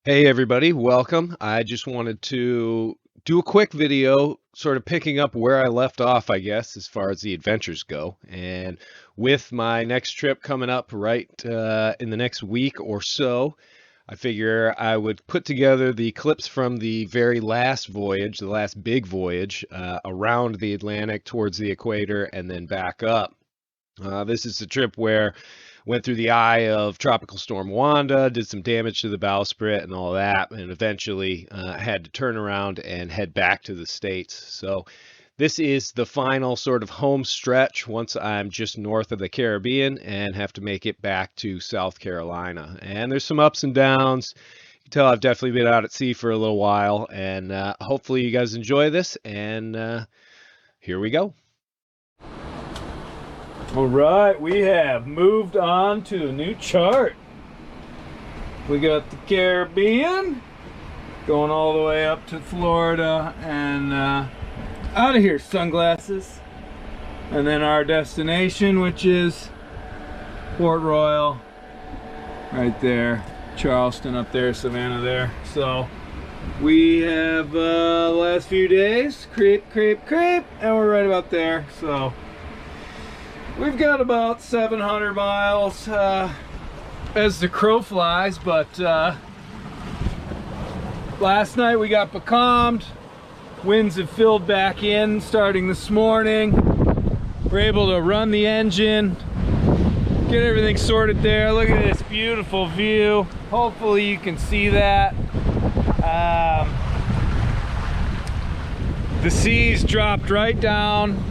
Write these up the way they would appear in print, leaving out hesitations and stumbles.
Hey everybody, welcome. I just wanted to do a quick video, sort of picking up where I left off, I guess, as far as the adventures go. And with my next trip coming up right in the next week or so, I figure I would put together the clips from the very last voyage, the last big voyage, around the Atlantic towards the equator and then back up. This is the trip where went through the eye of Tropical Storm Wanda, did some damage to the bowsprit and all that, and eventually had to turn around and head back to the States. So this is the final sort of home stretch once I'm just north of the Caribbean and have to make it back to South Carolina. And there's some ups and downs. You can tell I've definitely been out at sea for a little while, and hopefully you guys enjoy this, and here we go. All right, we have moved on to a new chart. We got the Caribbean going all the way up to Florida and out of here, sunglasses. And then our destination, which is Port Royal, right there. Charleston up there, Savannah there. So we have the last few days, creep, and we're right about there. So we've got about 700 miles as the crow flies, but last night we got becalmed. Winds have filled back in starting this morning. We're able to run the engine, get everything sorted there. Look at this beautiful view. Hopefully you can see that. The seas dropped right down.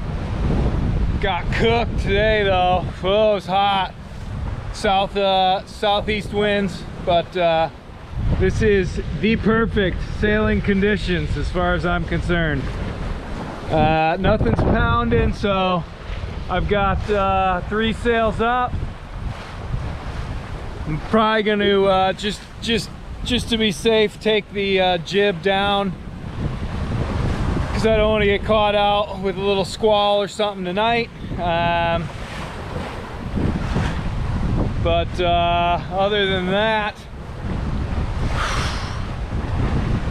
Got cooked today though. Oh, it was hot. Southeast winds, but this is the perfect sailing conditions as far as I'm concerned. Nothing's pounding, so I've got 3 sails up. I'm probably going to just to be safe take the jib down, because I don't want to get caught out with a little squall or something tonight. But other than that,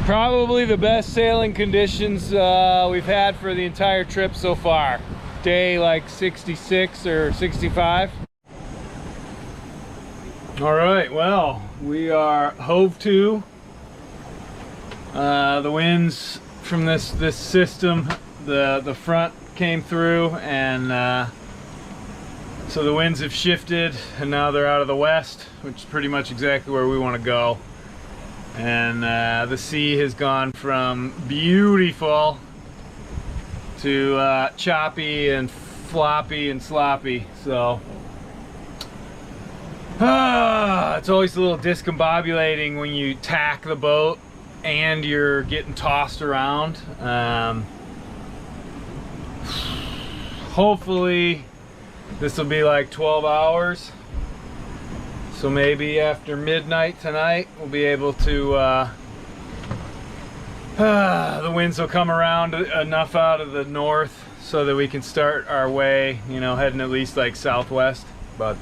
probably the best sailing conditions we've had for the entire trip so far. Day like 66 or 65. All right, well, we are hove to. The winds from this system, the front came through, and so the winds have shifted and now they're out of the west, which is pretty much exactly where we want to go. And the sea has gone from beautiful to choppy and floppy and sloppy. So it's always a little discombobulating when you tack the boat and you're getting tossed around. Hopefully this will be like 12 hours. So maybe after midnight tonight, we'll be able to, the winds will come around enough out of the north so that we can start our way, you know, heading at least like southwest. But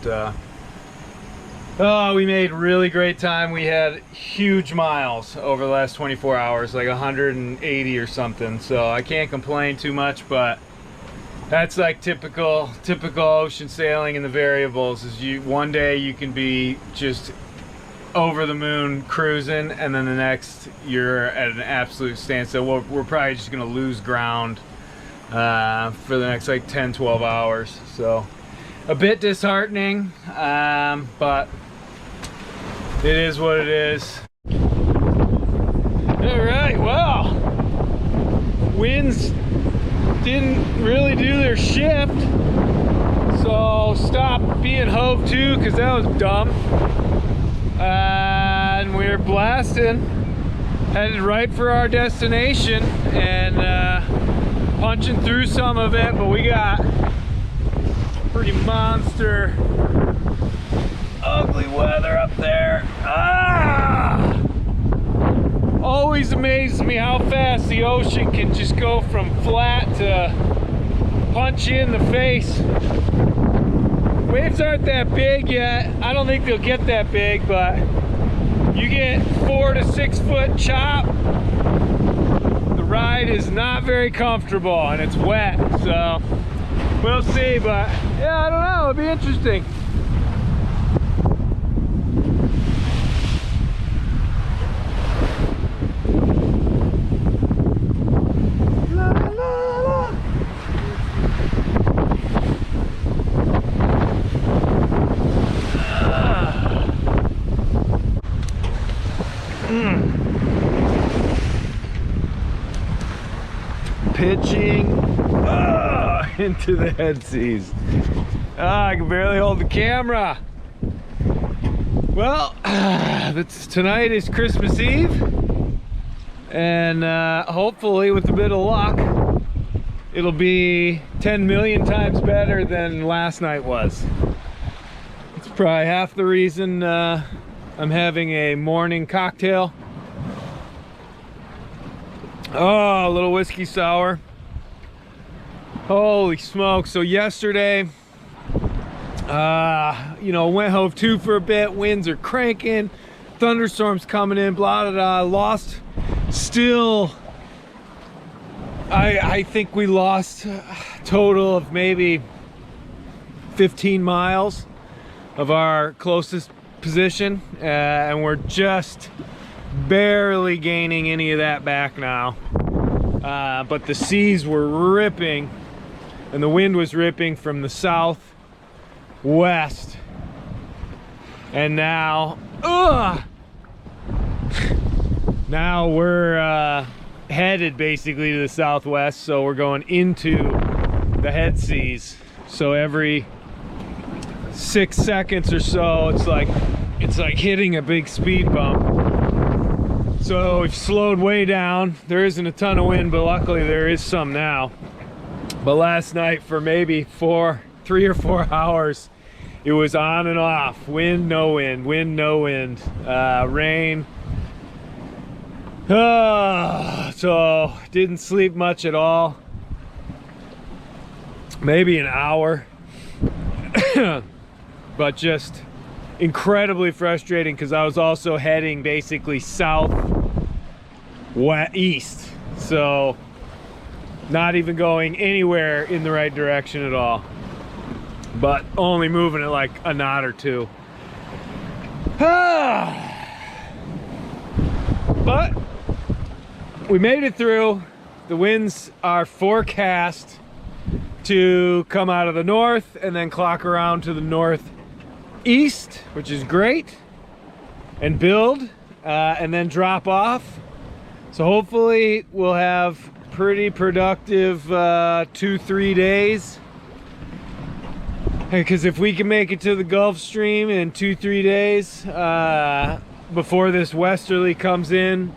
oh, we made really great time. We had huge miles over the last 24 hours, like 180 or something. So I can't complain too much, but that's like typical ocean sailing. And the variables is one day you can be just over the moon cruising, and then the next you're at an absolute standstill. We're probably just gonna lose ground for the next like 10-12 hours. So a bit disheartening, but it is what it is. All right, well, winds didn't really do their shift, so stopped being hove to because that was dumb. And we were blasting, headed right for our destination, and punching through some of it, but we got pretty monster ugly weather up there. Always amazes me how fast the ocean can just go from flat to punch you in the face. Waves aren't that big yet. I don't think they'll get that big, but You get 4 to 6 foot chop. The ride is not very comfortable and it's wet, so we'll see. But yeah, I don't know, it'll be interesting. Pitching into the head seas. I can barely hold the camera. Well, tonight is Christmas Eve, and hopefully with a bit of luck, it'll be 10 million times better than last night was. It's probably half the reason I'm having a morning cocktail. Oh, a little whiskey sour. Holy smoke. So yesterday, you know, went hove to for a bit. Winds are cranking, thunderstorms coming in, blah, blah, blah. Lost still, I think we lost a total of maybe 15 miles of our closest position, and we're just barely gaining any of that back now. But the seas were ripping and the wind was ripping from the southwest, and now now we're headed basically to the southwest, so we're going into the head seas. So every 6 seconds or so, it's like hitting a big speed bump. So we've slowed way down. There isn't a ton of wind, but luckily there is some now. But last night for maybe 3 or 4 hours, it was on and off. Wind, no wind, wind, no wind, rain. So didn't sleep much at all. Maybe an hour. But just incredibly frustrating because I was also heading basically east, so not even going anywhere in the right direction at all, but only moving at like a knot or two. But we made it through. The winds are forecast to come out of the north and then clock around to the northeast, which is great, and build and then drop off. So hopefully we'll have pretty productive 2-3 days, because if we can make it to the Gulf Stream in 2-3 days before this westerly comes in,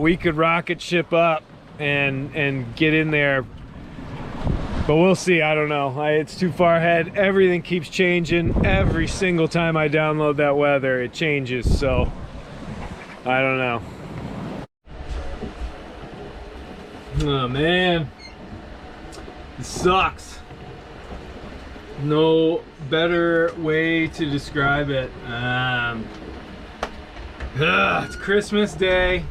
we could rocket ship up and get in there. But we'll see. I don't know. It's too far ahead. Everything keeps changing. Every single time I download that weather, it changes. So I don't know. Oh man, it sucks. No better way to describe it. It's Christmas Day.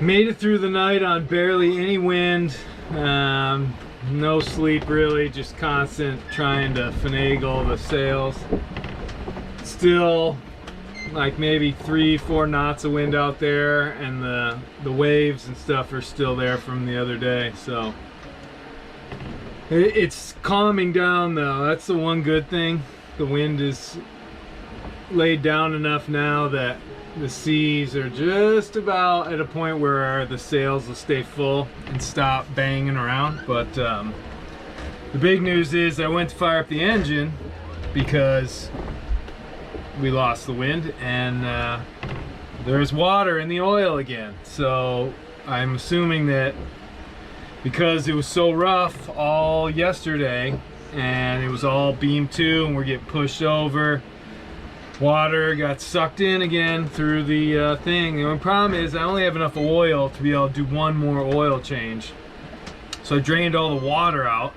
Made it through the night on barely any wind. No sleep really, just constant trying to finagle the sails. Still like maybe 3-4 knots of wind out there, and the waves and stuff are still there from the other day. So it's calming down though. That's the one good thing. The wind is laid down enough now that the seas are just about at a point where the sails will stay full and stop banging around. But the big news is I went to fire up the engine because we lost the wind, and there's water in the oil again. So I'm assuming that because it was so rough all yesterday and it was all beam to and we're getting pushed over, water got sucked in again through the thing. The only problem is I only have enough oil to be able to do one more oil change. So I drained all the water out,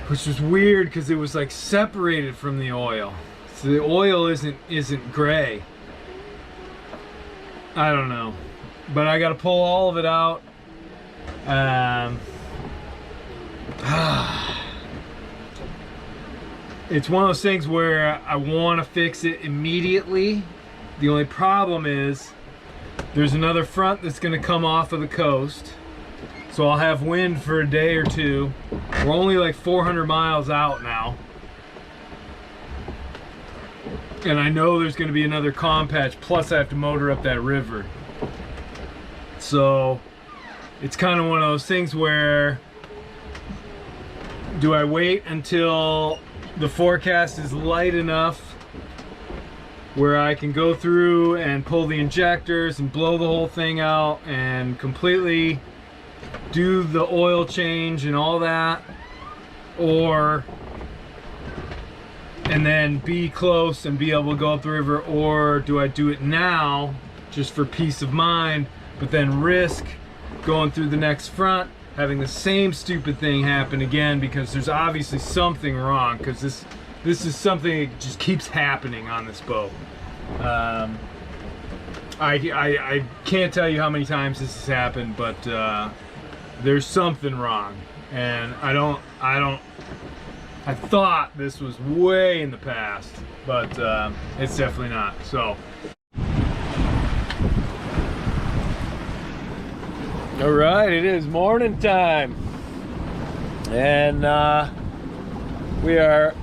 which was weird because it was like separated from the oil. So the oil isn't gray. I don't know, but I got to pull all of it out. It's one of those things where I want to fix it immediately. The only problem is there's another front that's going to come off of the coast, so I'll have wind for a day or two. We're only like 400 miles out now, and I know there's going to be another calm patch, plus I have to motor up that river. So it's kind of one of those things where, do I wait until the forecast is light enough where I can go through and pull the injectors and blow the whole thing out and completely do the oil change and all that, and then be close and be able to go up the river, or do I do it now just for peace of mind, but then risk going through the next front, having the same stupid thing happen again, because there's obviously something wrong, because this is something that just keeps happening on this boat. I can't tell you how many times this has happened, but there's something wrong, and I thought this was way in the past, but it's definitely not. So all right, it is morning time, and we are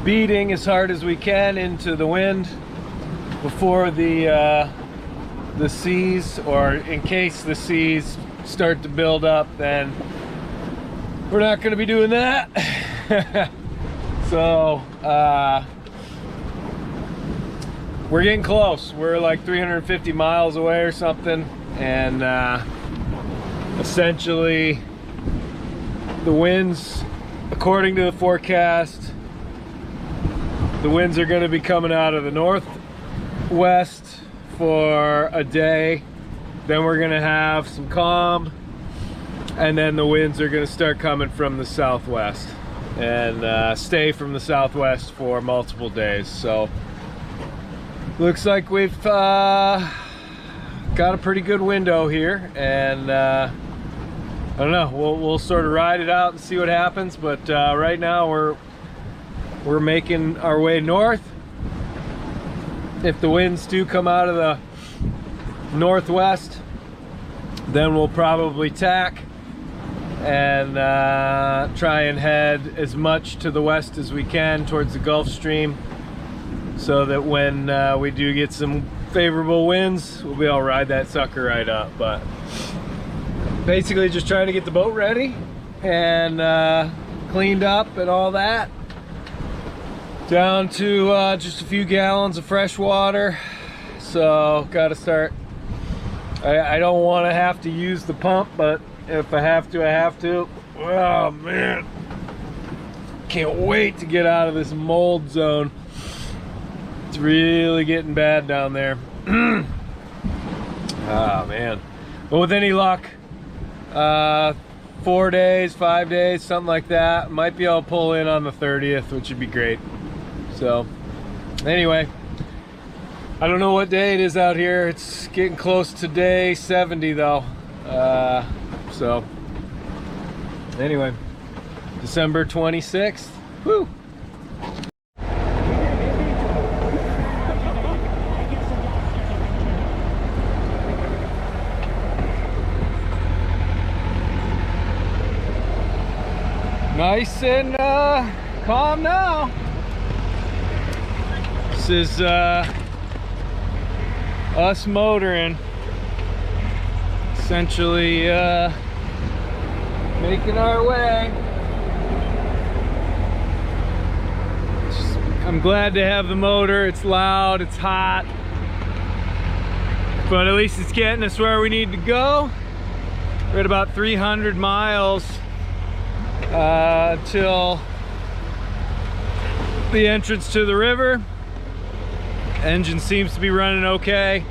beating as hard as we can into the wind before the seas, or in case the seas start to build up, then we're not going to be doing that. So we're getting close. We're like 350 miles away or something, and essentially the winds, according to the forecast, the winds are going to be coming out of the northwest for a day, then we're going to have some calm, and then the winds are going to start coming from the southwest and stay from the southwest for multiple days. So looks like we've got a pretty good window here, and I don't know, we'll sort of ride it out and see what happens, but right now we're making our way north. If the winds do come out of the northwest, then we'll probably tack and try and head as much to the west as we can towards the Gulf Stream, so that when we do get some favorable winds, we'll be able to ride that sucker right up. But basically just trying to get the boat ready and cleaned up and all that, down to just a few gallons of fresh water. So gotta start. I don't want to have to use the pump, but if I have to, I have to. Oh man, can't wait to get out of this mold zone. It's really getting bad down there. Oh man. But with any luck, 4 days, 5 days, something like that, might be able to pull in on the 30th, which would be great. So anyway, I don't know what day it is out here. It's getting close to day 70 though. So anyway, December 26th. Woo! Nice and calm now. This is us motoring, essentially making our way. I'm glad to have the motor. It's loud, it's hot, but at least it's getting us where we need to go. We're at about 300 miles till the entrance to the river. Engine seems to be running okay.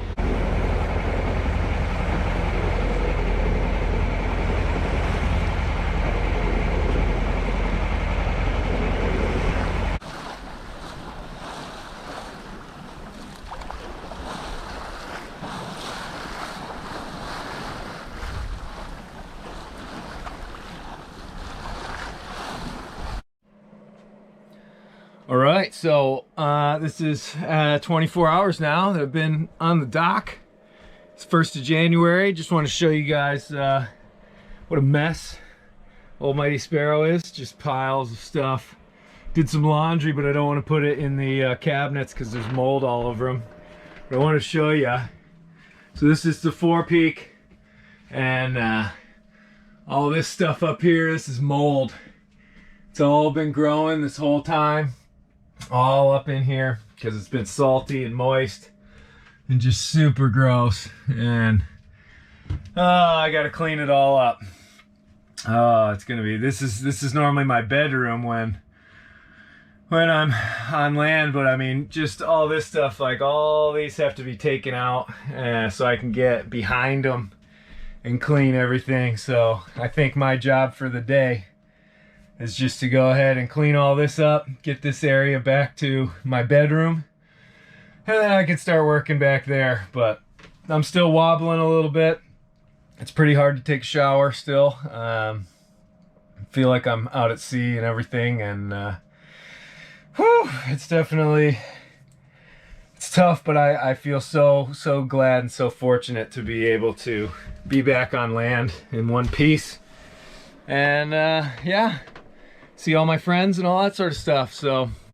right, so this is 24 hours now that I've been on the dock. It's 1st of January. Just want to show you guys what a mess Almighty Sparrow is. Just piles of stuff. Did some laundry, but I don't want to put it in the cabinets because there's mold all over them. But I want to show you. So this is the forepeak, and all this stuff up here, this is mold. It's all been growing this whole time, all up in here because it's been salty and moist and just super gross. And I gotta clean it all up. It's gonna be, this is normally my bedroom when I'm on land, but I mean, just all this stuff, like all these have to be taken out so I can get behind them and clean everything. So I think my job for the day is just to go ahead and clean all this up, get this area back to my bedroom, and then I can start working back there. But I'm still wobbling a little bit. It's pretty hard to take a shower still. I feel like I'm out at sea and everything, and it's definitely, it's tough, but I feel so glad and so fortunate to be able to be back on land in one piece. And yeah, see all my friends and all that sort of stuff. So